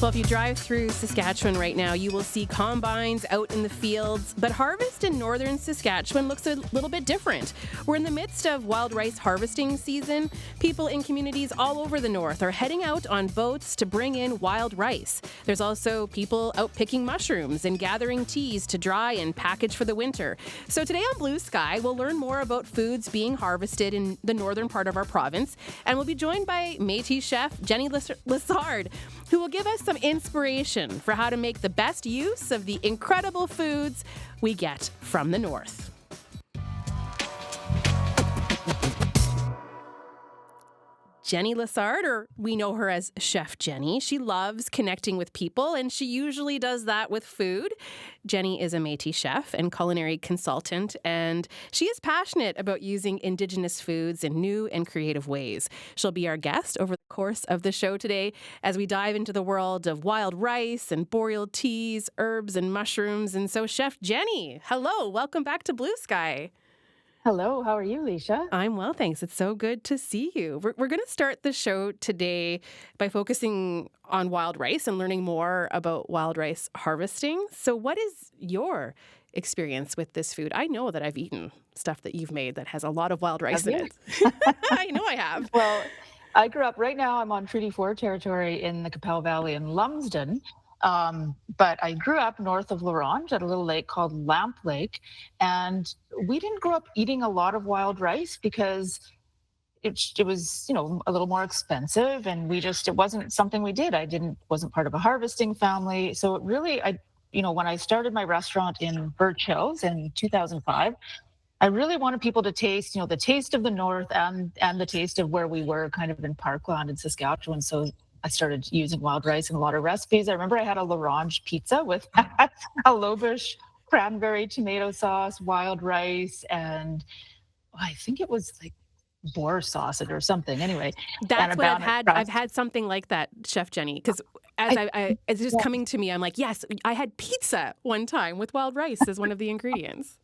Well, if you drive through Saskatchewan right now, you will see combines out in the fields, but harvest in northern Saskatchewan looks a little bit different. We're in the midst of wild rice harvesting season. People in communities all over the north are heading out on boats to bring in wild rice. There's also people out picking mushrooms and gathering teas to dry and package for the winter. So today on Blue Sky, we'll learn more about foods being harvested in the northern part of our province, and we'll be joined by Métis chef Jenny Lessard, who will give us some inspiration for how to make the best use of the incredible foods we get from the north. Jenny Lessard, or we know her as Chef Jenny. She loves connecting with people, and she usually does that with food. Jenny is a Métis chef and culinary consultant, and she is passionate about using indigenous foods in new and creative ways. She'll be our guest over the course of the show today as we dive into the world of wild rice and boreal teas, herbs and mushrooms. And so, Chef Jenny, hello, welcome back to Blue Sky. Hello, how are you, Leisha? I'm well, thanks. It's so good to see you. We're going to start the show today by focusing on wild rice and learning more about wild rice harvesting. So what is your experience with this food? I know that I've eaten stuff that you've made that has a lot of wild rice Have in you? it. I know I have. Well, I grew up, right now I'm on Treaty 4 territory in the Capel Valley in Lumsden. But I grew up north of L'Orange at a little lake called Lamp Lake. And we didn't grow up eating a lot of wild rice because it was, a little more expensive, and it wasn't something we did. Wasn't part of a harvesting family. So it really, when I started my restaurant in Birch Hills in 2005, I really wanted people to taste, the taste of the north and the taste of where we were kind of in Parkland in Saskatchewan. So I started using wild rice in a lot of recipes. I remember I had a L'Orange pizza with a Lobish cranberry tomato sauce, wild rice, and I think it was like boar sausage or something. Anyway, and That's a what I've bannock had. I've crust. had something like that, Chef Jenny, because as I, it's just yeah, coming to me, I'm like, yes, I had pizza one time with wild rice as one of the ingredients.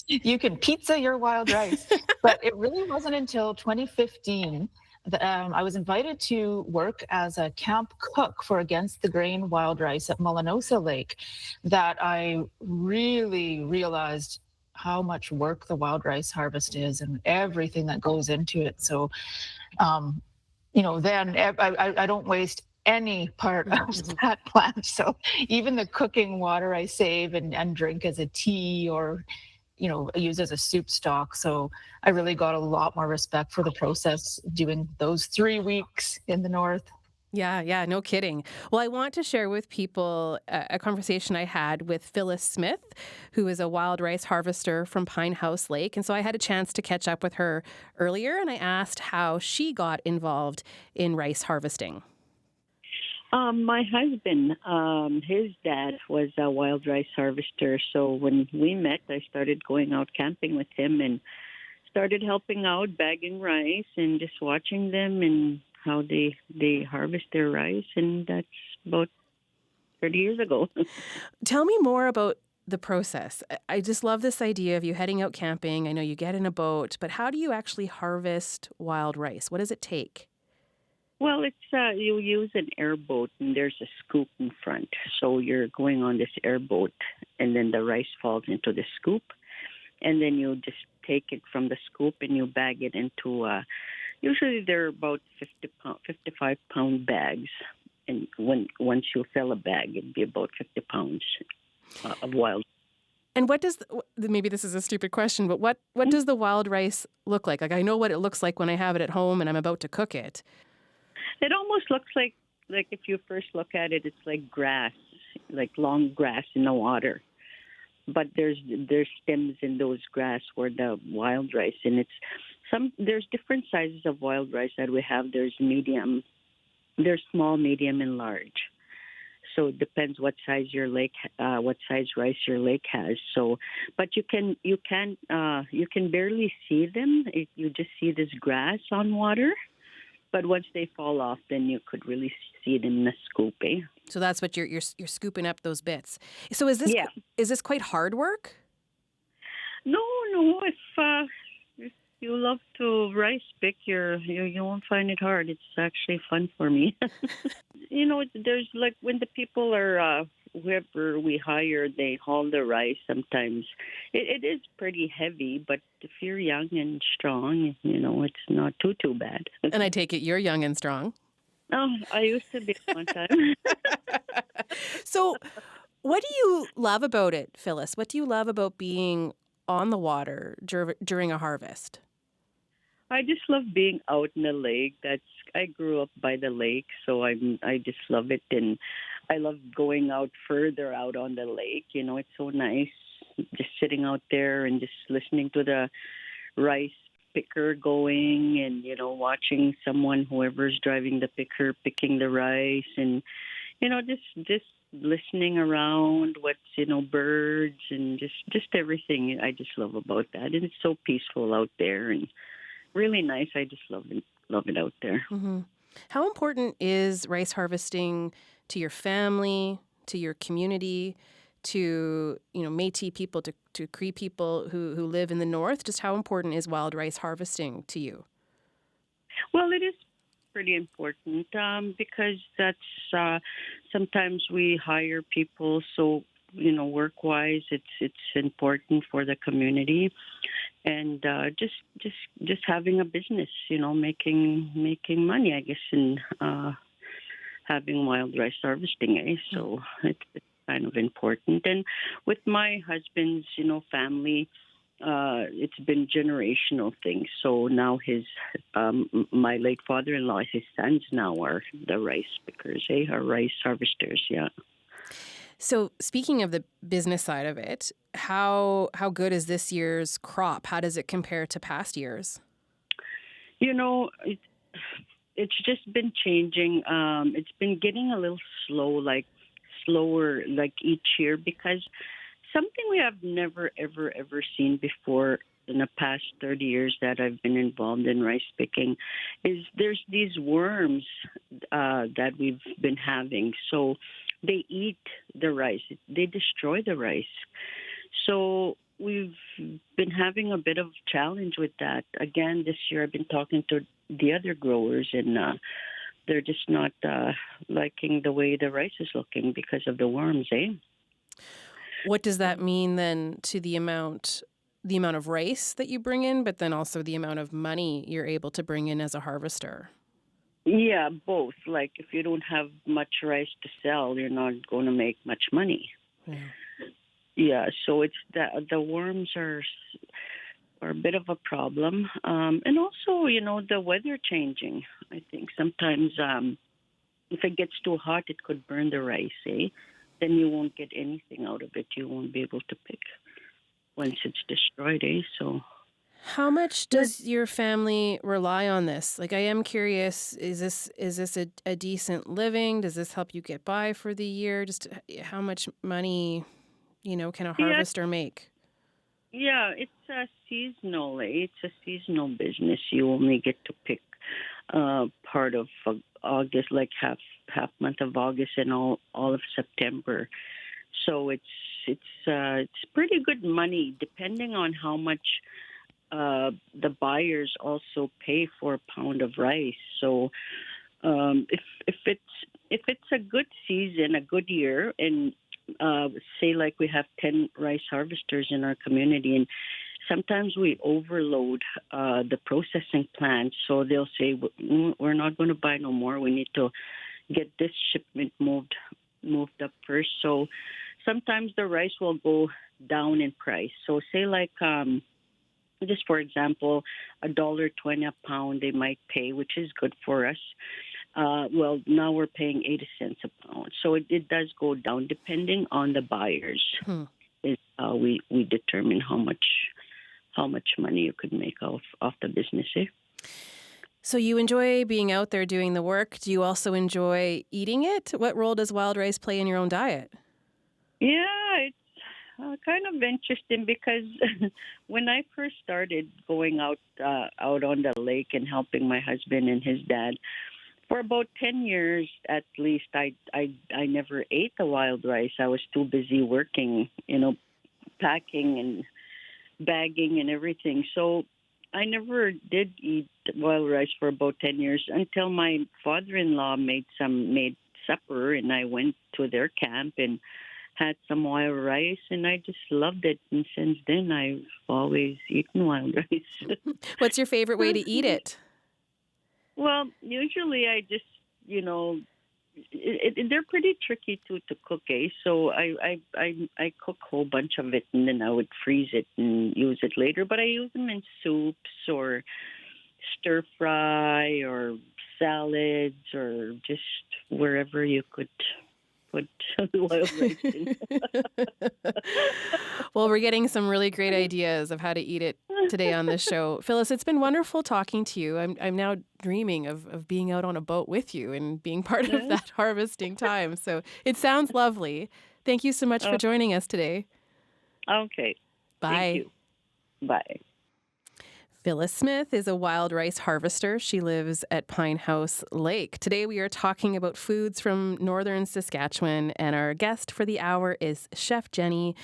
you can pizza your wild rice, but it really wasn't until 2015 that I was invited to work as a camp cook for Against the Grain wild rice at Mullinosa Lake that I really realized how much work the wild rice harvest is and everything that goes into it. So, then I don't waste any part of Mhm. that plant. So even the cooking water I save and drink as a tea or use as a soup stock. So I really got a lot more respect for the process doing those 3 weeks in the north. Yeah, no kidding. Well, I want to share with people a conversation I had with Phyllis Smith, who is a wild rice harvester from Pine House Lake. And so I had a chance to catch up with her earlier, and I asked how she got involved in rice harvesting. My husband, his dad was a wild rice harvester. So when we met, I started going out camping with him and started helping out, bagging rice and just watching them and how they harvest their rice. And that's about 30 years ago. Tell me more about the process. I just love this idea of you heading out camping. I know you get in a boat, but how do you actually harvest wild rice? What does it take? Well, it's you use an airboat and there's a scoop in front. So you're going on this airboat and then the rice falls into the scoop. And then you just take it from the scoop and you bag it into, usually they're about 55-pound bags. And once you fill a bag, it'd be about 50 pounds of wild. And what does, maybe this is a stupid question, but what does the wild rice look like? Like, I know what it looks like when I have it at home and I'm about to cook it. It almost looks like if you first look at it, it's like grass, like long grass in the water. But there's stems in those grass where the wild rice, and there's different sizes of wild rice that we have. There's medium, there's small, medium, and large. So it depends what size what size rice your lake has. So, but you can barely see them. You just see this grass on water. But once they fall off, then you could really see them in the scoop, eh? So that's what you're scooping up those bits. So is this quite hard work? No. If you love to rice pick, you won't find it hard. It's actually fun for me. there's like when the people are whoever we hire, they haul the rice. Sometimes it is pretty heavy, but if you're young and strong, it's not too bad. And I take it you're young and strong. Oh, I used to be one time. So, what do you love about it, Phyllis? What do you love about being on the water during a harvest? I just love being out in the lake. I grew up by the lake, so I just love it, and I love going out further out on the lake. It's so nice just sitting out there and just listening to the rice picker going, and watching whoever's driving the picker picking the rice, and just listening around what's birds and just everything. I just love about that, and it's so peaceful out there and really nice. I just love it out there. Mm-hmm. How important is rice harvesting to your family, to your community, to Métis people, to Cree people who live in the north? Just how important is wild rice harvesting to you? Well, it is pretty important because that's sometimes we hire people, so work-wise, it's important for the community, and just having a business, making money, I guess, in having wild rice harvesting. So it's kind of important. And with my husband's, family, it's been generational things. So now my late father-in-law, his sons now are the rice pickers, are rice harvesters, yeah. So speaking of the business side of it, how good is this year's crop? How does it compare to past years? It's just been changing. It's been getting a little slower, like each year, because something we have never, ever seen before in the past 30 years that I've been involved in rice picking is there's these worms that we've been having. So they eat the rice. They destroy the rice. So we've been having a bit of challenge with that. Again, this year I've been talking to the other growers, and they're just not liking the way the rice is looking because of the worms, What does that mean then to the amount of rice that you bring in, but then also the amount of money you're able to bring in as a harvester? Yeah, both. Like if you don't have much rice to sell, you're not going to make much money. Yeah, so it's the worms are a bit of a problem, and also the weather changing. I think sometimes if it gets too hot, it could burn the rice. Then you won't get anything out of it. You won't be able to pick once it's destroyed. So. How much does your family rely on this? Like, I am curious, is this a decent living? Does this help you get by for the year? Just how much money, can a harvester make? Yeah, it's seasonal. It's a seasonal business. You only get to pick part of August, like half month of August and all of September. So it's pretty good money, depending on how much the buyers also pay for a pound of rice. So if it's a good season, a good year, and say like we have 10 rice harvesters in our community, and sometimes we overload the processing plant, so they'll say we're not going to buy no more. We need to get this shipment moved up first. So sometimes the rice will go down in price. So say like just for example, $1.20 a pound they might pay, which is good for us. Well, now we're paying 80 cents a pound. So it does go down depending on the buyers. Is how we determine how much money you could make off the business. So you enjoy being out there doing the work. Do you also enjoy eating it? What role does wild rice play in your own diet? Yeah, it's kind of interesting because when I first started going out on the lake and helping my husband and his dad, for about 10 years at least, I never ate the wild rice. I was too busy working, packing and bagging and everything. So I never did eat wild rice for about 10 years until my father-in-law made supper, and I went to their camp and had some wild rice, and I just loved it. And since then, I've always eaten wild rice. What's your favorite way to eat it? Well, usually I just, they're pretty tricky to cook, eh? So I cook a whole bunch of it, and then I would freeze it and use it later. But I use them in soups or stir fry or salads or just wherever you could put wild rice in. Well, we're getting some really great ideas of how to eat it today on this show. Phyllis, it's been wonderful talking to you. I'm now dreaming of being out on a boat with you and being part of that harvesting time. So it sounds lovely. Thank you so much for joining us today. Okay. Bye. Thank you. Bye. Phyllis Smith is a wild rice harvester. She lives at Pine House Lake. Today we are talking about foods from Northern Saskatchewan, and our guest for the hour is Chef Jenny.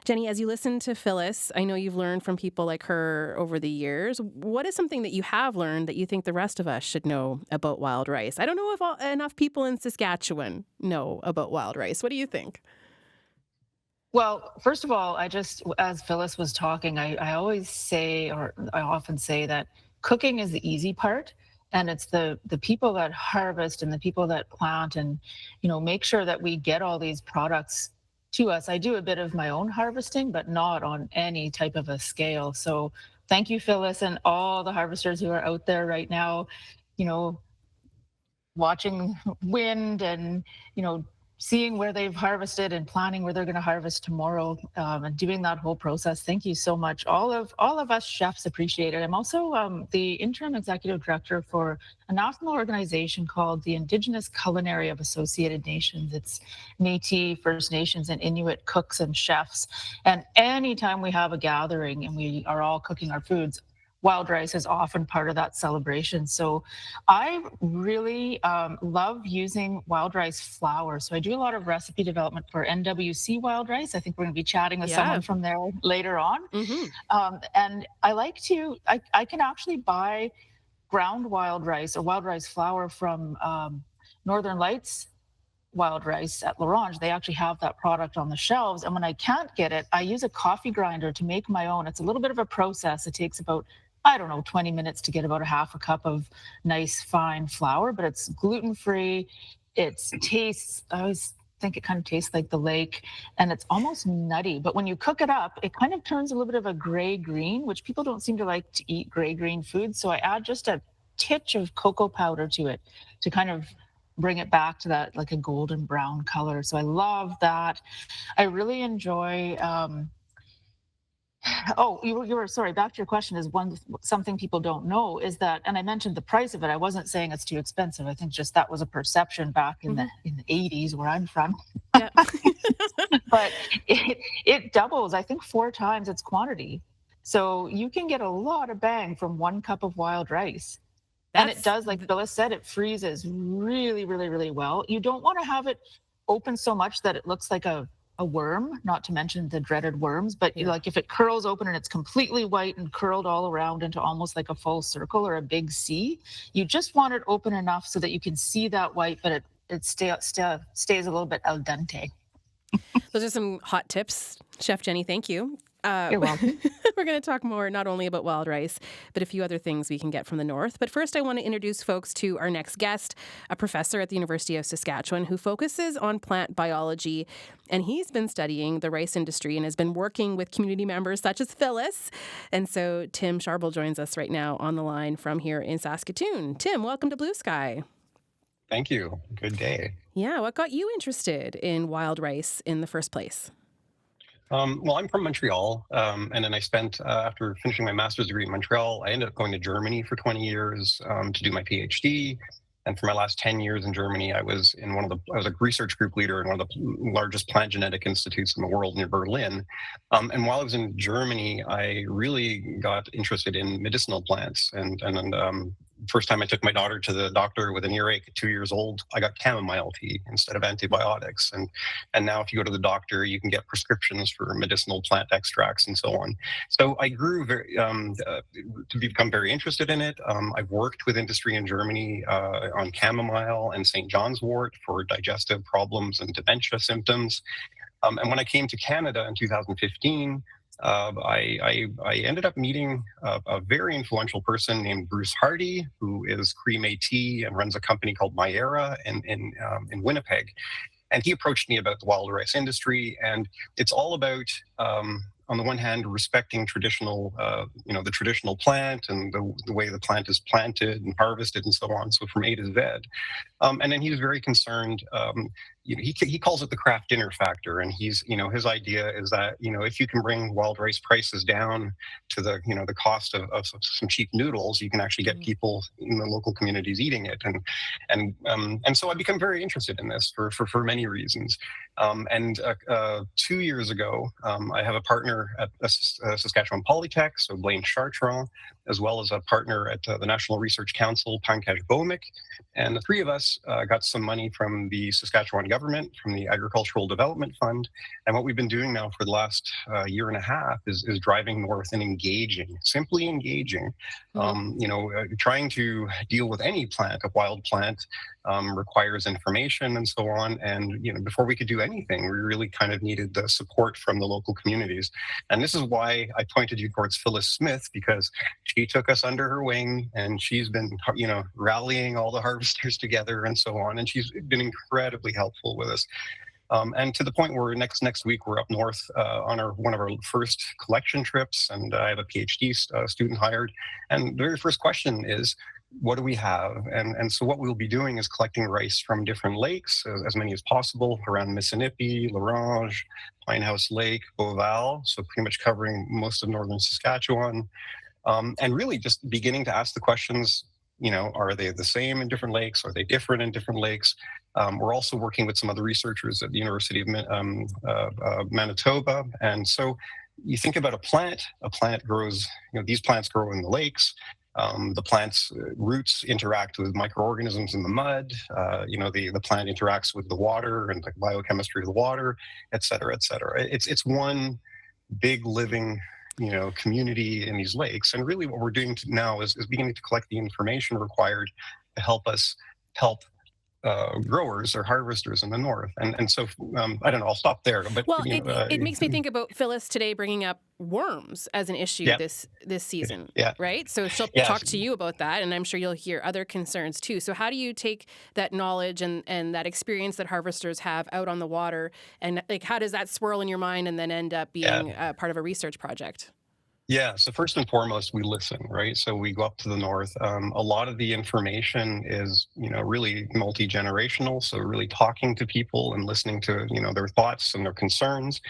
Jenny, as you listen to Phyllis, I know you've learned from people like her over the years. What is something that you have learned that you think the rest of us should know about wild rice? I don't know if enough people in Saskatchewan know about wild rice. What do you think? Well, first of all, as Phyllis was talking, I always say, or I often say that cooking is the easy part. And it's the people that harvest and the people that plant and, make sure that we get all these products to us. I do a bit of my own harvesting, but not on any type of a scale. So thank you, Phyllis, and all the harvesters who are out there right now, watching wind and, seeing where they've harvested and planning where they're going to harvest tomorrow, and doing that whole process. Thank you so much. All of us chefs appreciate it. I'm also the interim executive director for a national organization called the Indigenous Culinary of Associated Nations. It's Métis, First Nations, and Inuit cooks and chefs. And anytime we have a gathering and we are all cooking our foods, wild rice is often part of that celebration. So I really love using wild rice flour. So I do a lot of recipe development for NWC wild rice. I think we're going to be chatting with someone from there later on. Mm-hmm. And I like to, I can actually buy ground wild rice or wild rice flour from Northern Lights wild rice at L'Orange. They actually have that product on the shelves. And when I can't get it, I use a coffee grinder to make my own. It's a little bit of a process. It takes about 20 minutes to get about a half a cup of nice fine flour, but it's gluten-free. It tastes, I always think it kind of tastes like the lake, and it's almost nutty. But when you cook it up, it kind of turns a little bit of a gray-green, which people don't seem to like to eat gray-green food. So I add just a titch of cocoa powder to it to kind of bring it back to that like a golden brown color. So I love that. I really enjoy you were sorry, back to your question is something people don't know is that, and I mentioned the price of it. I wasn't saying it's too expensive. I think just that was a perception back in the 80s where I'm from. Yeah. But it doubles, I think 4 times its quantity. So you can get a lot of bang from 1 cup of wild rice. And it does, like Phyllis said, it freezes really, really, really well. You don't want to have it open so much that it looks like a worm, not to mention the dreaded worms, but like if it curls open and it's completely white and curled all around into almost like a full circle or a big C, you just want it open enough so that you can see that white, but it stays a little bit al dente. Those are some hot tips, Chef Jenny. Thank you. You're welcome. We're going to talk more not only about wild rice, but a few other things we can get from the north. But first, I want to introduce folks to our next guest, a professor at the University of Saskatchewan who focuses on plant biology. And he's been studying the rice industry and has been working with community members such as Phyllis. And so Tim Sharbel joins us right now on the line from here in Saskatoon. Tim, welcome to Blue Sky. Thank you. Good day. Yeah, what got you interested in wild rice in the first place? Well, I'm from Montreal, and then I spent, after finishing my master's degree in Montreal, I ended up going to Germany for 20 years to do my PhD. And for my last 10 years in Germany, I was a research group leader in one of the largest plant genetic institutes in the world near Berlin. And while I was in Germany, I really got interested in medicinal plants and first time I took my daughter to the doctor with an earache at 2 years old, I got chamomile tea instead of antibiotics. And now if you go to the doctor, you can get prescriptions for medicinal plant extracts and so on. So I grew to become very interested in it. I've worked with industry in Germany on chamomile and St. John's wort for digestive problems and dementia symptoms. And when I came to Canada in 2015, I ended up meeting a very influential person named Bruce Hardy, who is Cree Métis and runs a company called Myera in Winnipeg. And he approached me about the wild rice industry, and it's all about, on the one hand, respecting traditional, the traditional plant and the way the plant is planted and harvested and so on. So from A to Z. And then he was very concerned. He calls it the craft dinner factor, and his idea is that if you can bring wild rice prices down to the cost of some cheap noodles, you can actually get people in the local communities eating it, and so I become very interested in this for many reasons. 2 years ago, I have a partner at Saskatchewan Polytech, so Blaine Chartrand, as well as a partner at the National Research Council, Pankaj Bhowmik, and the three of us got some money from the Saskatchewan government, from the Agricultural Development Fund. And what we've been doing now for the last year and a half is driving north and simply engaging. Trying to deal with any plant, a wild plant, requires information and so on. And before we could do anything, we really kind of needed the support from the local communities. And this is why I pointed you towards Phyllis Smith, because she took us under her wing, and she's been rallying all the harvesters together and so on. And she's been incredibly helpful with us. And to the point where next week we're up north on one of our first collection trips, and I have a PhD student hired. And the very first question is, what do we have? And so what we'll be doing is collecting rice from different lakes, as many as possible, around Missinippi, L'Orange, Pinehouse Lake, Boreal, so pretty much covering most of northern Saskatchewan. And really just beginning to ask the questions, are they the same in different lakes? Are they different in different lakes? We're also working with some other researchers at the University of Manitoba. And so you think about a plant grows, these plants grow in the lakes. The plant's roots interact with microorganisms in the mud. The plant interacts with the water and the biochemistry of the water, et cetera, et cetera. It's one big living community in these lakes. And really what we're doing now is beginning to collect the information required to help growers or harvesters in the north. And so, I don't know, I'll stop there. But well, it makes me think about Phyllis today bringing up worms as an issue this season, right? So she'll talk to you about that, and I'm sure you'll hear other concerns too. So how do you take that knowledge and that experience that harvesters have out on the water, and how does that swirl in your mind and then end up being part of a research project? Yeah, so first and foremost, we listen, right? So we go up to the north. A lot of the information is, really multi-generational. So really talking to people and listening to, their thoughts and their concerns.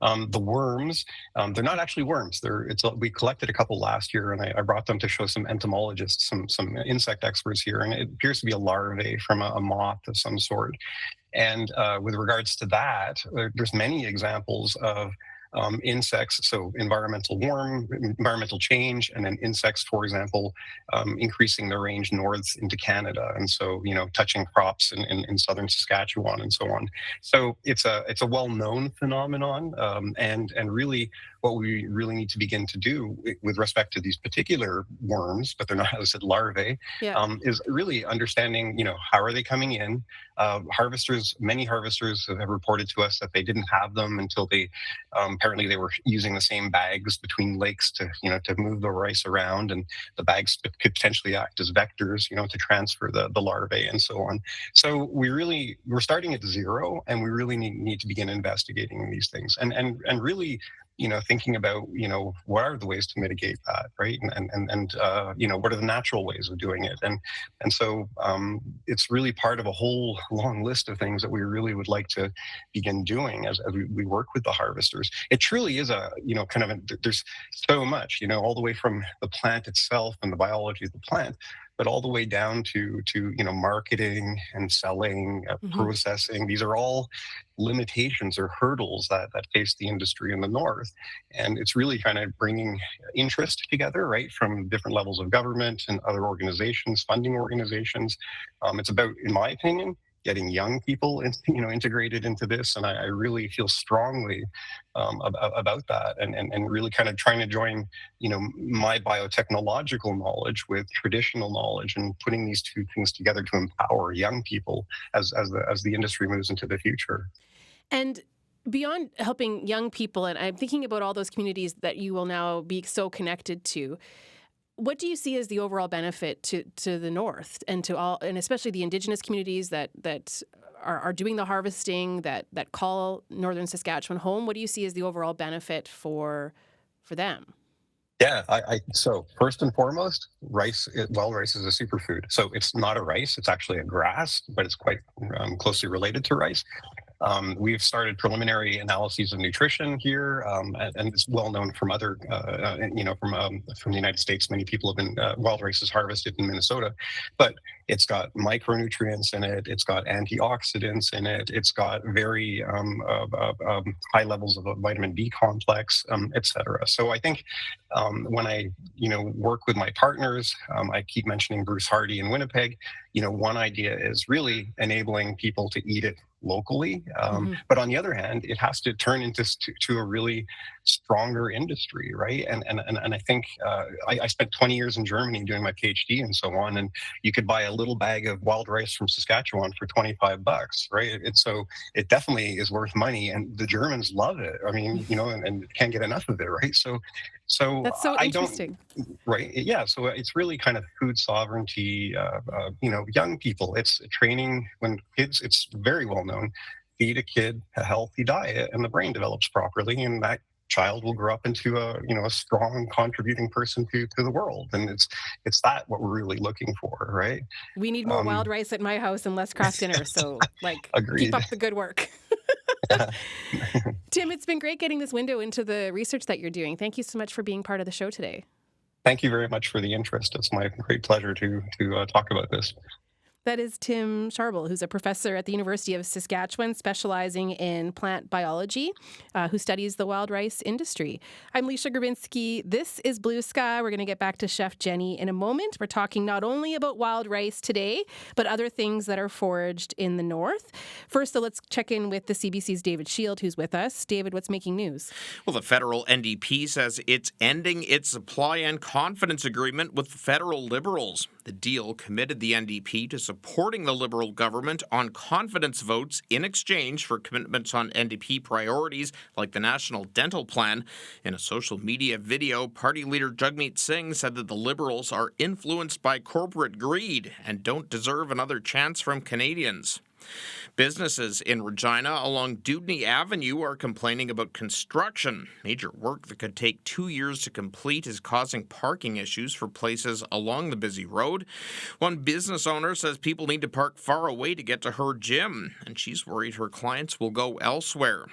The worms, they're not actually worms. We collected a couple last year, and I brought them to show some entomologists, some insect experts here, and it appears to be a larvae from a moth of some sort. And with regards to that, there's many examples of insects, so environmental change, and then insects, for example, increasing their range north into Canada, and so touching crops in southern Saskatchewan and so on. So it's a well-known phenomenon, and really what we really need to begin to do with respect to these particular worms, but they're not, as I said, larvae, is really understanding, how are they coming in? Many harvesters have reported to us that they didn't have them until apparently they were using the same bags between lakes to move the rice around, and the bags could potentially act as vectors, to transfer the larvae and so on. So we're starting at zero, and we really need to begin investigating these things and really thinking about, what are the ways to mitigate that, right? And what are the natural ways of doing it? And so it's really part of a whole long list of things that we really would like to begin doing as we work with the harvesters. It truly is there's so much, all the way from the plant itself and the biology of the plant, but all the way down to marketing and selling, processing. These are all limitations or hurdles that face the industry in the north, and it's really kind of bringing interest together, right, from different levels of government and other organizations, funding organizations. It's about, in my opinion, getting young people integrated into this, and I really feel strongly about that, and really kind of trying to join my biotechnological knowledge with traditional knowledge, and putting these two things together to empower young people as the industry moves into the future. And beyond helping young people, and I'm thinking about all those communities that you will now be so connected to, what do you see as the overall benefit to the north and to all, and especially the indigenous communities that are doing the harvesting, that call Northern Saskatchewan home? What do you see as the overall benefit for them? Yeah, so first and foremost, rice is a superfood. So it's not a rice; it's actually a grass, but it's quite closely related to rice. We've started preliminary analyses of nutrition here, and it's well known from other, from the United States. Many people have been wild rice is harvested in Minnesota, but it's got micronutrients in it. It's got antioxidants in it. It's got very high levels of a vitamin B complex, et cetera. So I think when I work with my partners, I keep mentioning Bruce Hardy in Winnipeg. One idea is really enabling people to eat it locally, but on the other hand, it has to turn into a really stronger industry, right? And I think I spent 20 years in Germany doing my PhD and so on, and you could buy a little bag of wild rice from Saskatchewan for $25, right? And so it definitely is worth money, and the Germans love it. I mean, and can't get enough of it, right? So that's so interesting. Right? Yeah. So it's really kind of food sovereignty. Young people. It's training when kids. It's very well known. Feed a kid a healthy diet, and the brain develops properly, and that child will grow up into a strong, contributing person to the world. And it's that what we're really looking for, right? We need more wild rice at my house and less Kraft dinner. So, agreed. Keep up the good work. Tim, it's been great getting this window into the research that you're doing. Thank you so much for being part of the show today. Thank you very much for the interest. It's my great pleasure to talk about this. That is Tim Sharbel, who's a professor at the University of Saskatchewan, specializing in plant biology, who studies the wild rice industry. I'm Leisha Grabinski. This is Blue Sky. We're going to get back to Chef Jenny in a moment. We're talking not only about wild rice today, but other things that are foraged in the north. First, though, let's check in with the CBC's David Shield, who's with us. David, what's making news? Well, the federal NDP says it's ending its supply and confidence agreement with federal Liberals. The deal committed the NDP to supporting the Liberal government on confidence votes in exchange for commitments on NDP priorities like the National Dental Plan. In a social media video, party leader Jagmeet Singh said that the Liberals are influenced by corporate greed and don't deserve another chance from Canadians. Businesses in Regina along Dewdney Avenue are complaining about construction. Major work that could take 2 years to complete is causing parking issues for places along the busy road. One business owner says people need to park far away to get to her gym, and she's worried her clients will go elsewhere.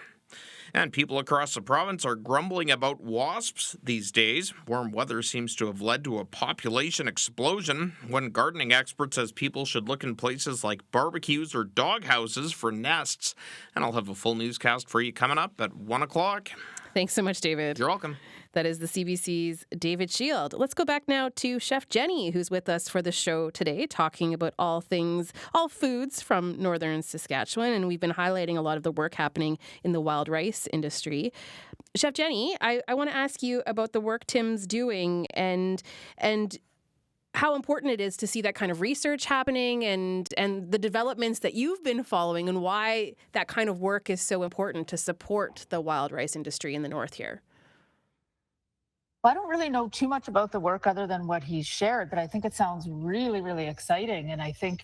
And people across the province are grumbling about wasps these days. Warm weather seems to have led to a population explosion. One gardening expert says people should look in places like barbecues or dog houses for nests. And I'll have a full newscast for you coming up at 1 o'clock. Thanks so much, David. You're welcome. That is the CBC's David Shield. Let's go back now to Chef Jenny, who's with us for the show today, talking about all foods from Northern Saskatchewan. And we've been highlighting a lot of the work happening in the wild rice industry. Chef Jenny, I want to ask you about the work Tim's doing and how important it is to see that kind of research happening and the developments that you've been following and why that kind of work is so important to support the wild rice industry in the north here. I don't really know too much about the work other than what he's shared, but I think it sounds really, really exciting. And I think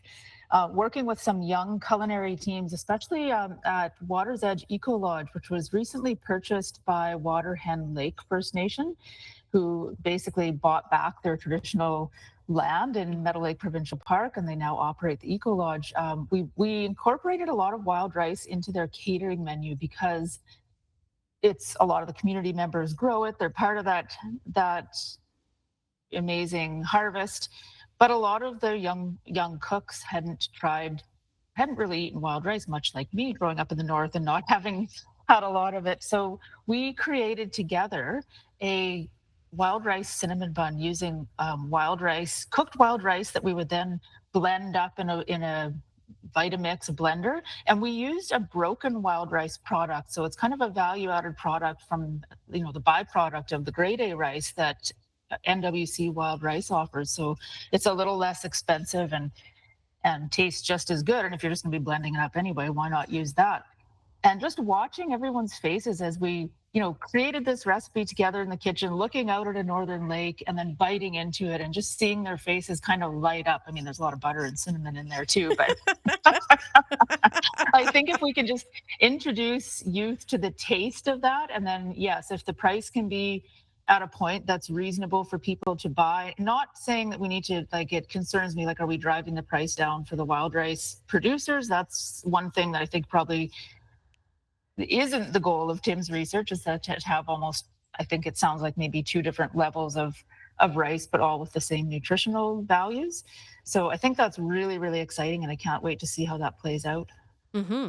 working with some young culinary teams, especially at Water's Edge Eco Lodge, which was recently purchased by Waterhen Lake First Nation, who basically bought back their traditional land in Meadow Lake Provincial Park, and they now operate the Eco Lodge. We incorporated a lot of wild rice into their catering menu because it's a lot of the community members grow it. They're part of that amazing harvest. But a lot of the young cooks hadn't really eaten wild rice, much like me growing up in the north and not having had a lot of it. So we created together a wild rice cinnamon bun using cooked wild rice that we would then blend up in a Vitamix blender, and we used a broken wild rice product. So it's kind of a value added product from the byproduct of the grade A rice that NWC wild rice offers. So it's a little less expensive and tastes just as good. And if you're just going to be blending it up anyway, why not use that? And just watching everyone's faces as we created this recipe together in the kitchen, looking out at a northern lake and then biting into it and just seeing their faces kind of light up. I mean, there's a lot of butter and cinnamon in there too, but I think if we can just introduce youth to the taste of that, and then yes, if the price can be at a point that's reasonable for people to buy, not saying that we need to, like, it concerns me, like, are we driving the price down for the wild rice producers? That's one thing that I think probably isn't the goal of Tim's research, is that to have almost, I think it sounds like maybe two different levels of rice, but all with the same nutritional values. So I think that's really, really exciting, and I can't wait to see how that plays out.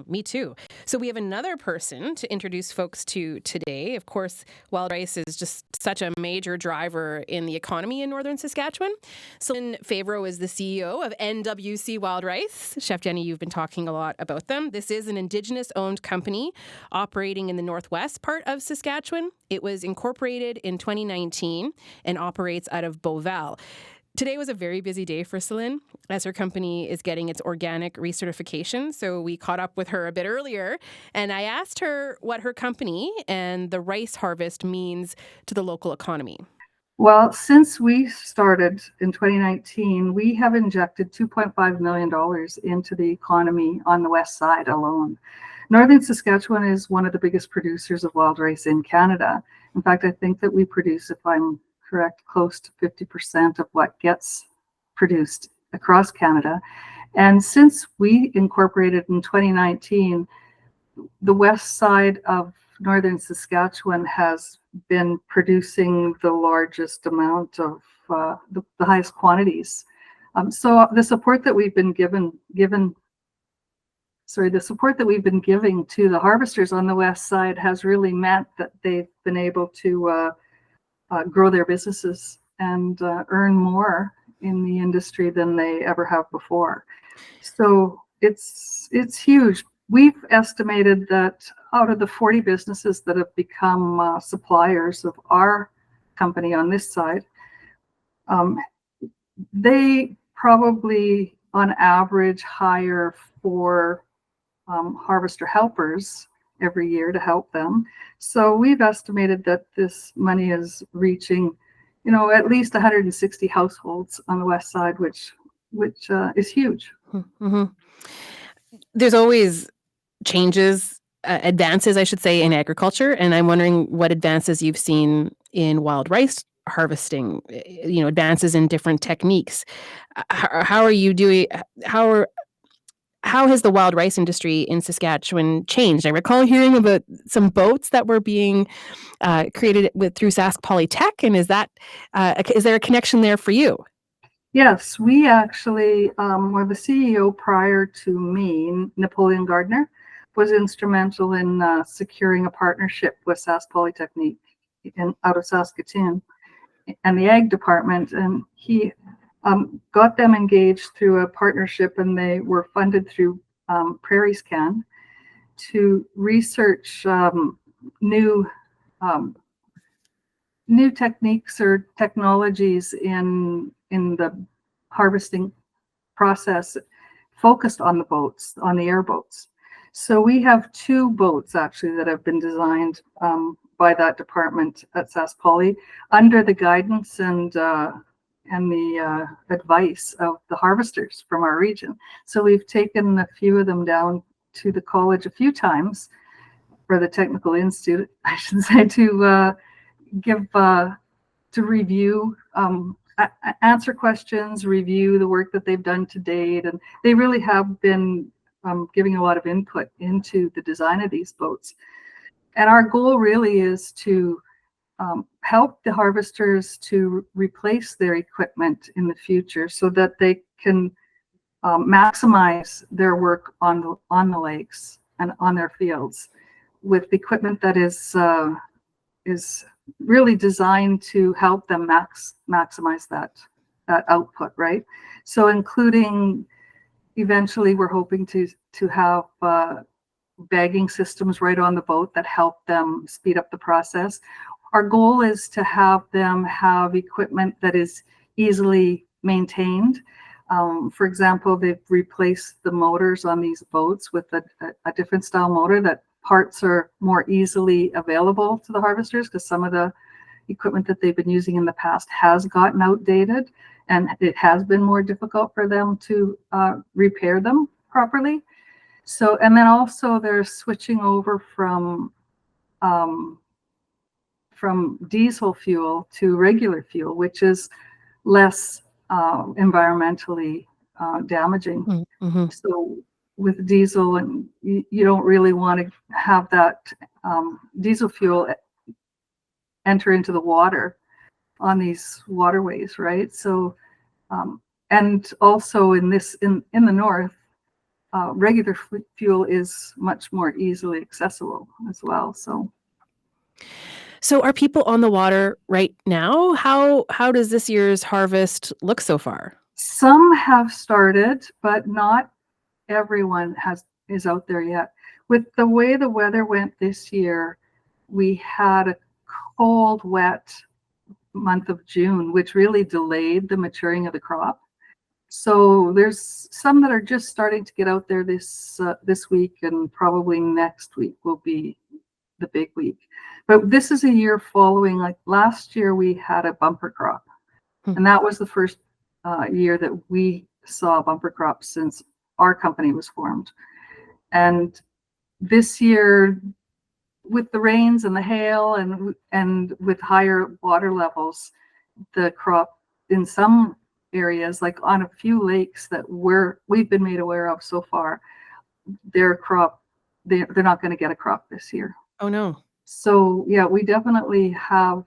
Me too. So we have another person to introduce folks to today. Of course, wild rice is just such a major driver in the economy in Northern Saskatchewan. Celine Favreau is the CEO of NWC Wild Rice. Chef Jenny, you've been talking a lot about them. This is an indigenous-owned company operating in the northwest part of Saskatchewan. It was incorporated in 2019 and operates out of Boreal. Today was a very busy day for Celine, as her company is getting its organic recertification. So we caught up with her a bit earlier, and I asked her what her company and the rice harvest means to the local economy. Well, since we started in 2019, we have injected $2.5 million into the economy on the west side alone. Northern Saskatchewan is one of the biggest producers of wild rice in Canada. In fact, I think that we produce, if I'm correct, close to 50% of what gets produced across Canada. And since we incorporated in 2019, the west side of Northern Saskatchewan has been producing the largest amount of the highest quantities. So the support that we've been giving to the harvesters on the west side has really meant that they've been able to grow their businesses and earn more in the industry than they ever have before. So it's huge. We've estimated that out of the 40 businesses that have become suppliers of our company on this side, they probably on average hire 4 harvester helpers every year to help them. So we've estimated that this money is reaching, at least 160 households on the west side, which is huge. Mm-hmm. There's always changes, advances, I should say, in agriculture, and I'm wondering what advances you've seen in wild rice harvesting. Advances in different techniques. How are you doing? How has the wild rice industry in Saskatchewan changed? I recall hearing about some boats that were being created through Sask Polytech, and is there a connection there for you? Yes, we actually were the CEO prior to me. Napoleon Gardner was instrumental in securing a partnership with Sask Polytechnique out of Saskatoon and the ag department, and he got them engaged through a partnership, and they were funded through Prairie Scan to research new techniques or technologies in the harvesting process, focused on the boats, on the airboats. So we have 2 boats actually that have been designed by that department at Sask Poly under the guidance and the advice of the harvesters from our region. So we've taken a few of them down to the college a few times, or the technical institute, I should say, to review, answer questions, review the work that they've done to date, and they really have been giving a lot of input into the design of these boats. And our goal really is to help the harvesters to replace their equipment in the future so that they can maximize their work on the lakes and on their fields with equipment that is really designed to help them maximize that output, right? So including eventually we're hoping to have bagging systems right on the boat that help them speed up the process. Our goal is to have them have equipment that is easily maintained. For example, they've replaced the motors on these boats with a different style motor that parts are more easily available to the harvesters, because some of the equipment that they've been using in the past has gotten outdated and it has been more difficult for them to repair them properly. So, and then also they're switching over from diesel fuel to regular fuel, which is less environmentally damaging. Mm-hmm. So with diesel, and you don't really want to have that diesel fuel enter into the water on these waterways, right? So, and also in the north, regular fuel is much more easily accessible as well. So are people on the water right now? How does this year's harvest look so far? Some have started, but not everyone is out there yet. With the way the weather went this year, we had a cold, wet month of June, which really delayed the maturing of the crop. So there's some that are just starting to get out there this week, and probably next week will be the big week. But this is a year following, like last year we had a bumper crop, and that was the first year that we saw a bumper crop since our company was formed. And this year, with the rains and the hail and with higher water levels, the crop in some areas, like on a few lakes that we've been made aware of so far, their crop, they're not going to get a crop this year. Oh no. So yeah, we definitely have,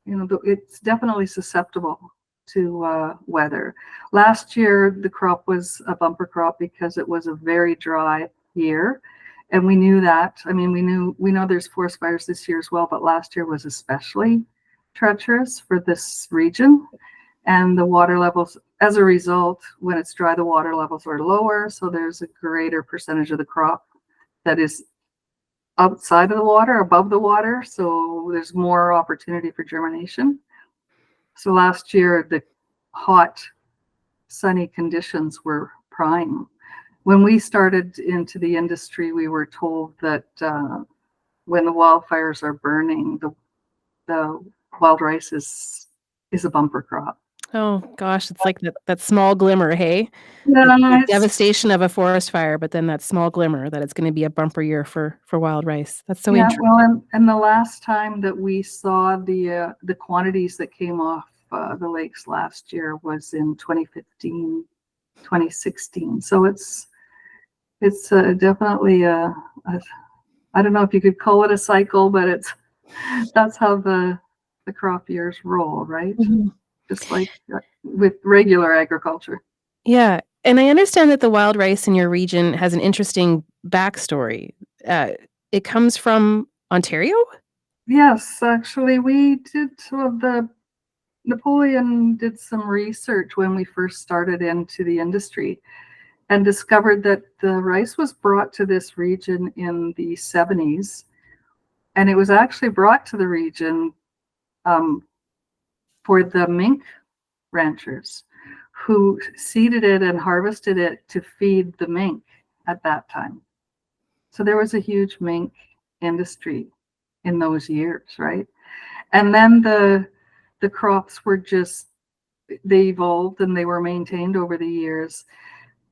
it's definitely susceptible to weather. Last year, the crop was a bumper crop because it was a very dry year. And we knew that. I mean, we know there's forest fires this year as well, but last year was especially treacherous for this region. And the water levels, as a result, when it's dry, the water levels are lower. So there's a greater percentage of the crop that is outside of the water, above the water. So there's more opportunity for germination. So last year, the hot, sunny conditions were prime. When we started into the industry, we were told that when the wildfires are burning, the wild rice is a bumper crop. Oh gosh, it's like that small glimmer, hey? Yeah, The devastation of a forest fire, but then that small glimmer that it's going to be a bumper year for wild rice. That's so interesting. Well, and the last time that we saw the quantities that came off the lakes last year was in 2015, 2016. So it's definitely I don't know if you could call it a cycle, but that's how the crop years roll, right? Mm-hmm. Just like with regular agriculture. Yeah. And I understand that the wild rice in your region has an interesting backstory. It comes from Ontario? Yes, actually, we did Napoleon did some research when we first started into the industry and discovered that the rice was brought to this region in the 70s. And it was actually brought to the region for the mink ranchers who seeded it and harvested it to feed the mink at that time. So there was a huge mink industry in those years, right? And then the crops were they evolved and they were maintained over the years.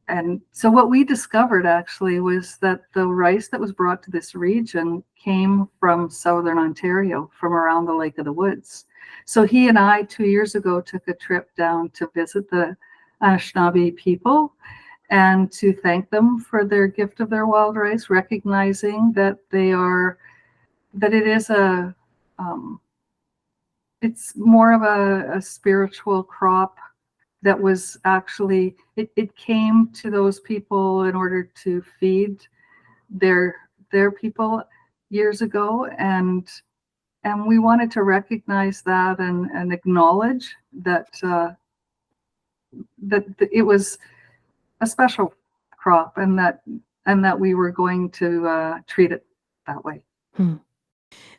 And so what we discovered actually was that the rice that was brought to this region came from southern Ontario, from around the Lake of the Woods. So he and I 2 years ago took a trip down to visit the Anishinaabe people and to thank them for their gift of their wild rice, recognizing that it is it's more of a spiritual crop that was actually, it came to those people in order to feed their people years ago, and we wanted to recognize that and acknowledge that that it was a special crop, and that we were going to treat it that way.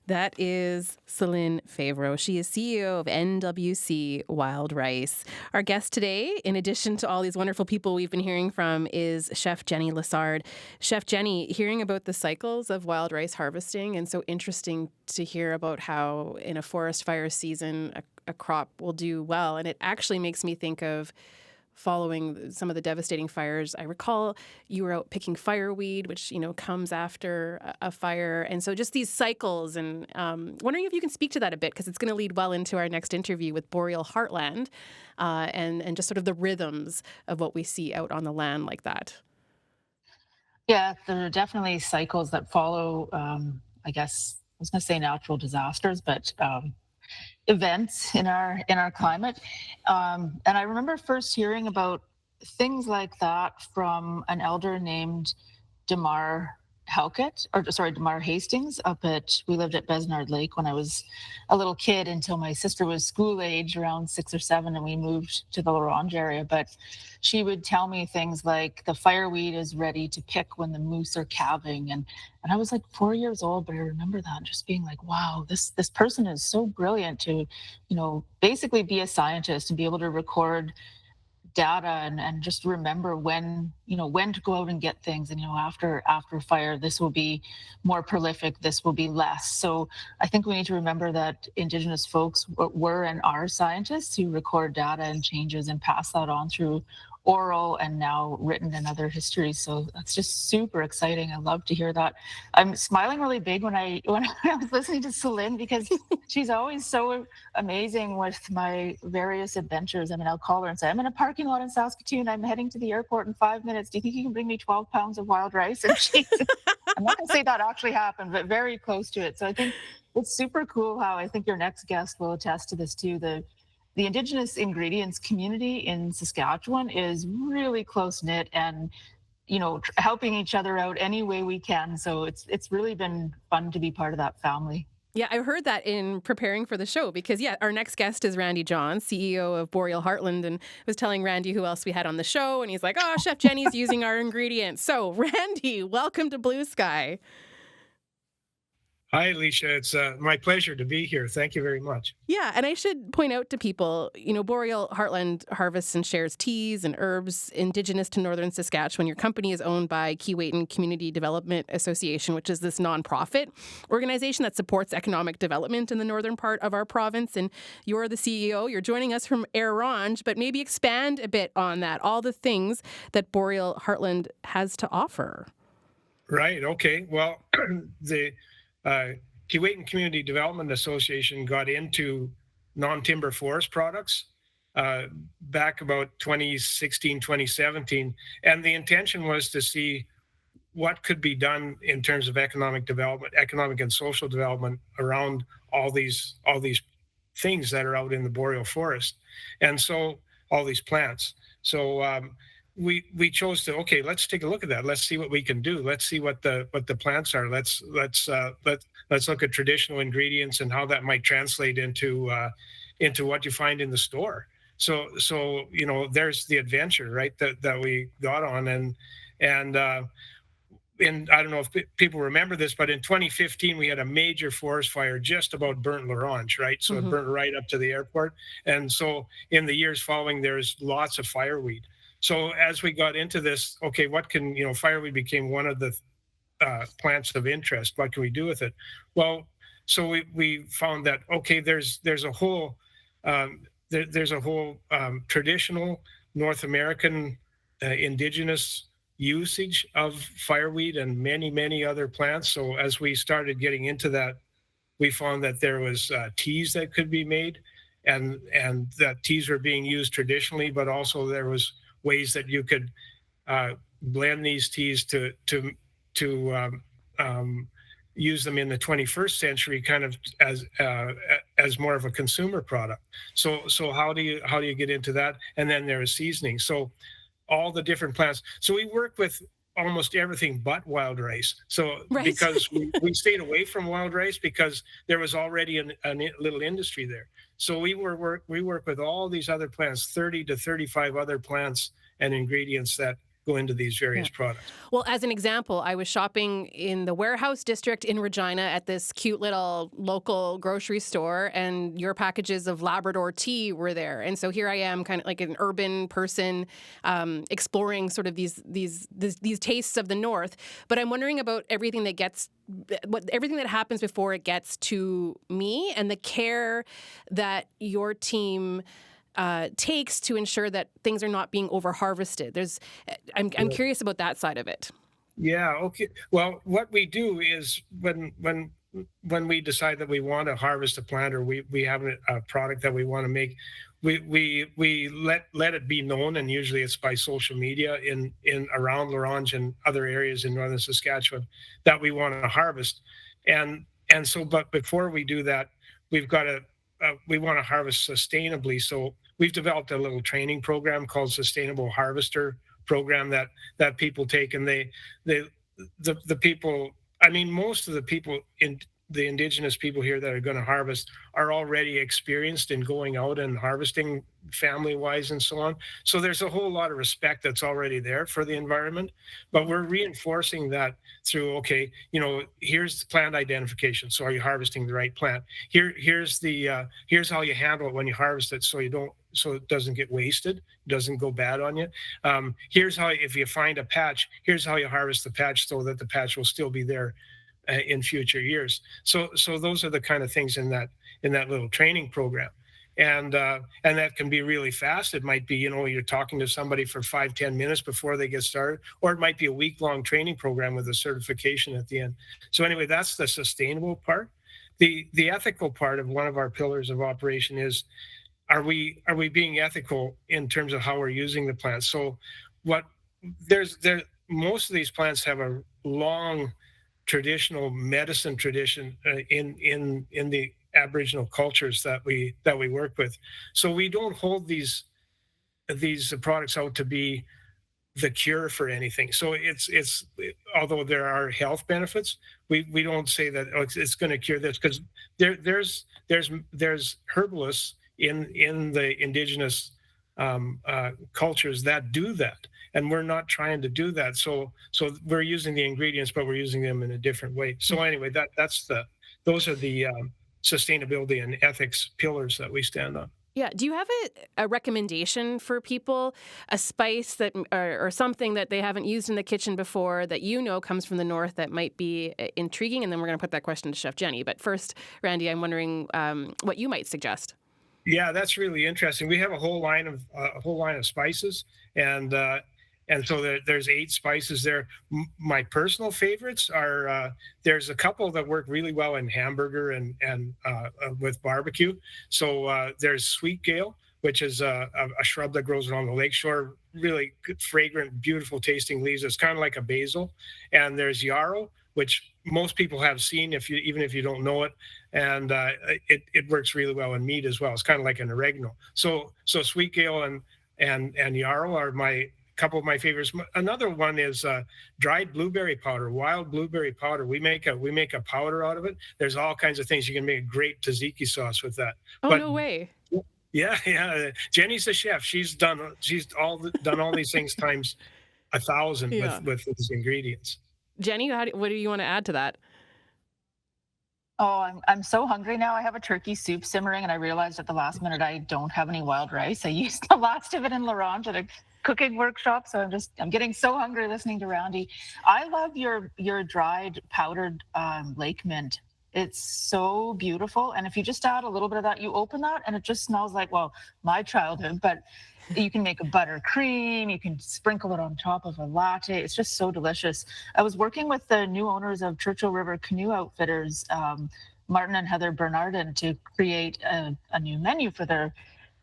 That is Celine Favreau. She is CEO of NWC Wild Rice. Our guest today, in addition to all these wonderful people we've been hearing from, is Chef Jenny Lessard. Chef Jenny, hearing about the cycles of wild rice harvesting, and so interesting to hear about how in a forest fire season a crop will do well. And it actually makes me think of following some of the devastating fires. I recall you were out picking fireweed, which, comes after a fire. And so just these cycles, and wondering if you can speak to that a bit, because it's going to lead well into our next interview with Boreal Heartland, and just sort of the rhythms of what we see out on the land like that. Yeah, there are definitely cycles that follow, I guess, I was going to say natural disasters, but events in our climate. And I remember first hearing about things like that from an elder named Damar Damar Hastings we lived at Besnard Lake when I was a little kid until my sister was school age, around 6 or 7, and we moved to the Larange area. But she would tell me things like the fireweed is ready to pick when the moose are calving. And I was like 4 years old, but I remember that just being like, wow, this person is so brilliant to, basically be a scientist and be able to record data and just remember when to go out and get things. And after fire, this will be more prolific, this will be less. So I think we need to remember that Indigenous folks were and are scientists who record data and changes and pass that on through oral and now written and other histories. So that's just super exciting. I love to hear that. I'm smiling really big when I was listening to Celine, because she's always so amazing with my various adventures. I mean, I'll call her and say, I'm in a parking lot in Saskatoon. I'm heading to the airport in 5 minutes. Do you think you can bring me 12 pounds of wild rice? And I'm not going to say that actually happened, but very close to it. So I think it's super cool how, I think your next guest will attest to this too, the Indigenous ingredients community in Saskatchewan is really close-knit and, helping each other out any way we can. So it's really been fun to be part of that family. Yeah, I heard that in preparing for the show, because, our next guest is Randy Johns, CEO of Boreal Heartland, and was telling Randy who else we had on the show, and he's like, oh, Chef Jenny's using our ingredients. So, Randy, welcome to Blue Sky. Hi, Alicia. It's my pleasure to be here. Thank you very much. Yeah, and I should point out to people, Boreal Heartland harvests and shares teas and herbs indigenous to Northern Saskatchewan. Your company is owned by Keewatin Community Development Association, which is this nonprofit organization that supports economic development in the northern part of our province. And you're the CEO. You're joining us from Orange, but maybe expand a bit on that, all the things that Boreal Heartland has to offer. Right. Okay. Well, the Keewatin Community Development Association got into non-timber forest products back about 2016, 2017. And the intention was to see what could be done in terms of economic development, economic and social development around all these things that are out in the boreal forest. And so all these plants. So we chose to, let's take a look at that. Let's see what we can do. Let's see what the plants are. Let's look at traditional ingredients and how that might translate into what you find in the store. So there's the adventure, right? That we got on, and I don't know if people remember this, but in 2015 we had a major forest fire just about burnt Larange, right? So It burnt right up to the airport, and so in the years following, there's lots of fireweed. So as we got into this, what can, fireweed became one of the plants of interest. What can we do with it? Well, so we found that, there's a whole traditional North American indigenous usage of fireweed and many, many other plants. So as we started getting into that, we found that there was teas that could be made, and that teas were being used traditionally, but also there was ways that you could blend these teas to use them in the 21st century, kind of as more of a consumer product. So how do you get into that? And then there is seasoning. So all the different plants. So we work with almost everything but wild rice. So Right. because we stayed away from wild rice because there was already a little industry there. So we work with all these other plants, 30 to 35 other plants and ingredients that go into these various products. Well, as an example, I was shopping in the warehouse district in Regina at this cute little local grocery store, and your packages of Labrador tea were there. And so here I am, kind of like an urban person, exploring sort of these tastes of the North. But I'm wondering about everything that happens before it gets to me, and the care that your team takes to ensure that things are not being over harvested. I'm curious about that side of it. Yeah. Okay. Well, what we do is when we decide that we want to harvest a plant, or we have a product that we want to make, we let it be known, and usually it's by social media in around L'Orange and other areas in Northern Saskatchewan that we want to harvest, and so but before we do that, we've got to we want to harvest sustainably. So we've developed a little training program called Sustainable Harvester Program that people take, and the people, I mean, most of the people in the indigenous people here that are going to harvest are already experienced in going out and harvesting family-wise and so on. So there's a whole lot of respect that's already there for the environment, but we're reinforcing that through, okay, here's the plant identification. So are you harvesting the right plant? Here's how you handle it when you harvest it, so it doesn't get wasted, doesn't go bad on you. Here's how, if you find a patch, here's how you harvest the patch so that the patch will still be there in future years. So those are the kind of things in that little training program, and that can be really fast. It might be, you're talking to somebody for 5-10 minutes before they get started, or it might be a week-long training program with a certification at the end. So anyway, that's the sustainable part. The ethical part of one of our pillars of operation is, are we being ethical in terms of how we're using the plants? So most of these plants have a long traditional medicine tradition in the Aboriginal cultures that we work with. So we don't hold these products out to be the cure for anything. So it's although there are health benefits, we don't say that it's going to cure this, because there's herbalists in the indigenous cultures that do that, and we're not trying to do that. So we're using the ingredients, but we're using them in a different way. So anyway, those are the sustainability and ethics pillars that we stand on. Yeah. Do you have a recommendation for people, a spice that or something that they haven't used in the kitchen before that comes from the North that might be intriguing? And then we're going to put that question to Chef Jenny. But first, Randy, I'm wondering what you might suggest. Yeah, that's really interesting. We have a whole line of spices, and so there's 8 spices there. My personal favorites are there's a couple that work really well in hamburger and with barbecue. So there's sweet gale, which is a shrub that grows along the lakeshore. Really good, fragrant, beautiful tasting leaves. It's kind of like a basil. And there's yarrow, which most people have seen even if you don't know it, and it works really well in meat as well. It's kind of like an oregano. So sweet gale and yarrow are couple of my favorites. Another one is dried blueberry powder, wild blueberry powder. We make a powder out of it. There's all kinds of things. You can make a great tzatziki sauce with that. Oh, no way. Yeah. Jenny's the chef. She's done all these things times 1,000 with these ingredients. Jenny, what do you want to add to that? Oh, I'm so hungry now. I have a turkey soup simmering, and I realized at the last minute I don't have any wild rice. I used the last of it in L'Orange at a cooking workshop, so I'm getting so hungry listening to Randy. I love your dried powdered lake mint. It's so beautiful, and if you just add a little bit of that, you open that, and it just smells like, well, my childhood. But you can make a buttercream, you can sprinkle it on top of a latte. It's just so delicious. I was working with the new owners of Churchill River Canoe Outfitters, Martin and Heather Bernardin, to create a new menu for their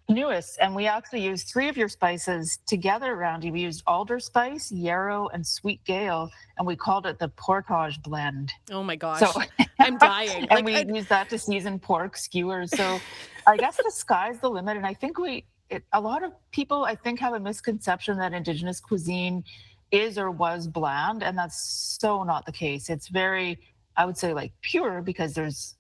Newest, and we actually used 3 of your spices together, Randy. We used alderspice, yarrow, and sweet gale, and we called it the portage blend. Oh my gosh, So, I'm dying. and we used that to season pork skewers. So I guess the sky's the limit. And I think a lot of people, I think, have a misconception that Indigenous cuisine is or was bland, and that's so not the case. It's very, I would say, like pure, because there's,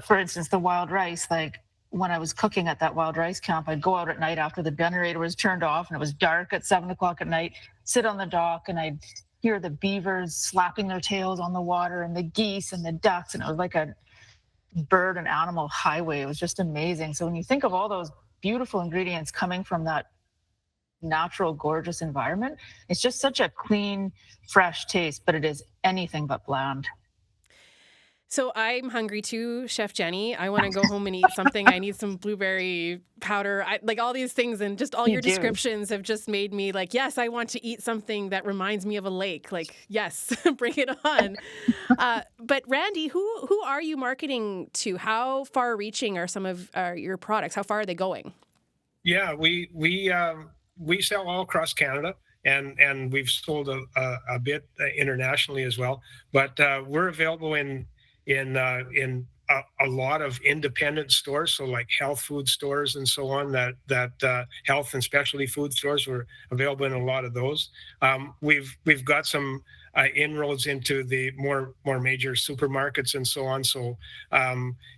for instance, the wild rice. Like when I was cooking at that wild rice camp, I'd go out at night after the generator was turned off and it was dark at 7 o'clock at night, sit on the dock, and I'd hear the beavers slapping their tails on the water and the geese and the ducks, and it was like a bird and animal highway. It was just amazing. So when you think of all those beautiful ingredients coming from that natural, gorgeous environment, it's just such a clean, fresh taste, but it is anything but bland. So I'm hungry too, Chef Jenny. I want to go home and eat something. I need some blueberry powder, like all these things, and just all your descriptions have just made me like, yes, I want to eat something that reminds me of a lake. Like, yes, bring it on. But Randy, who are you marketing to? How far-reaching are some of your products? How far are they going? Yeah, we sell all across Canada. And we've sold a bit internationally as well, but we're available in a lot of independent stores, so like health food stores and so on. That health and specialty food stores were available in a lot of those. We've got some inroads into the more major supermarkets and so on. So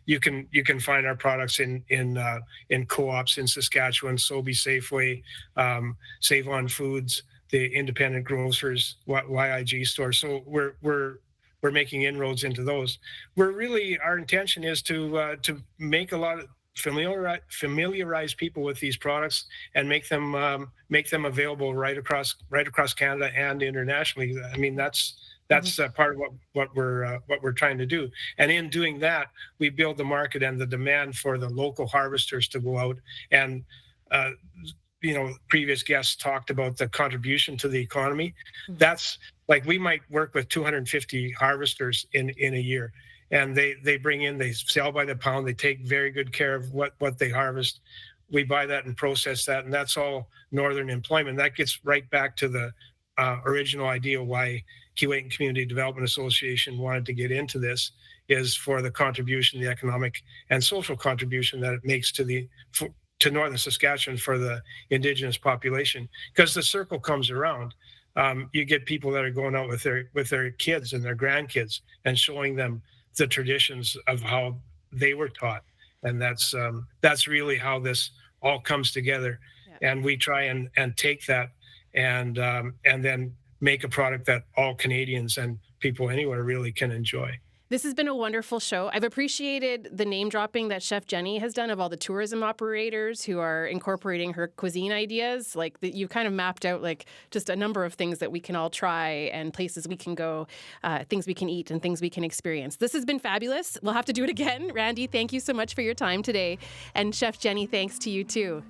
you can find our products in co-ops in Saskatchewan, Sobe Safeway, Save On Foods, the independent grocers, YIG stores. So we're making inroads into those. Our intention is to make a lot of familiarize people with these products and make them available right across Canada and internationally. I mean, that's part of what we're trying to do. And in doing that, we build the market and the demand for the local harvesters to go out and previous guests talked about the contribution to the economy. That's like, we might work with 250 harvesters in a year, and they bring in, they sell by the pound, they take very good care of what they harvest. We buy that and process that, and that's all Northern employment. That gets right back to the original idea why Keewatin Community Development Association wanted to get into this, is for the contribution, the economic and social contribution that it makes to Northern Saskatchewan for the Indigenous population. Because the circle comes around. You get people that are going out with their kids and their grandkids and showing them the traditions of how they were taught, and that's really how this all comes together. Yeah. And we try and take that and then make a product that all Canadians and people anywhere really can enjoy. This has been a wonderful show. I've appreciated the name dropping that Chef Jenny has done of all the tourism operators who are incorporating her cuisine ideas. Like, you've kind of mapped out like just a number of things that we can all try and places we can go, things we can eat and things we can experience. This has been fabulous. We'll have to do it again. Randy, thank you so much for your time today. And Chef Jenny, thanks to you too.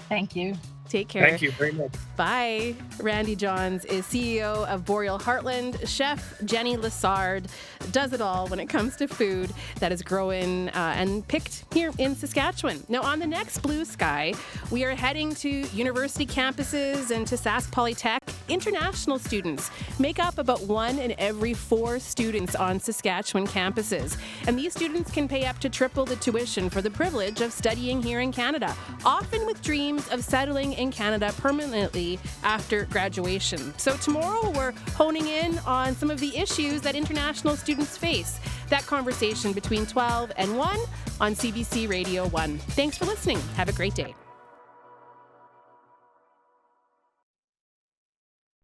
Thank you. Take care. Thank you very much. Bye. Randy Johns is CEO of Boreal Heartland. Chef Jenny Lessard does it all when it comes to food that is grown and picked here in Saskatchewan. Now, on the next Blue Sky, we are heading to university campuses and to Sask Polytech. International students make up about 1 in every 4 students on Saskatchewan campuses. And these students can pay up to triple the tuition for the privilege of studying here in Canada, often with dreams of settling in Canada permanently after graduation. So tomorrow we're honing in on some of the issues that international students face. That conversation between 12 and 1 on CBC Radio 1. Thanks for listening. Have a great day.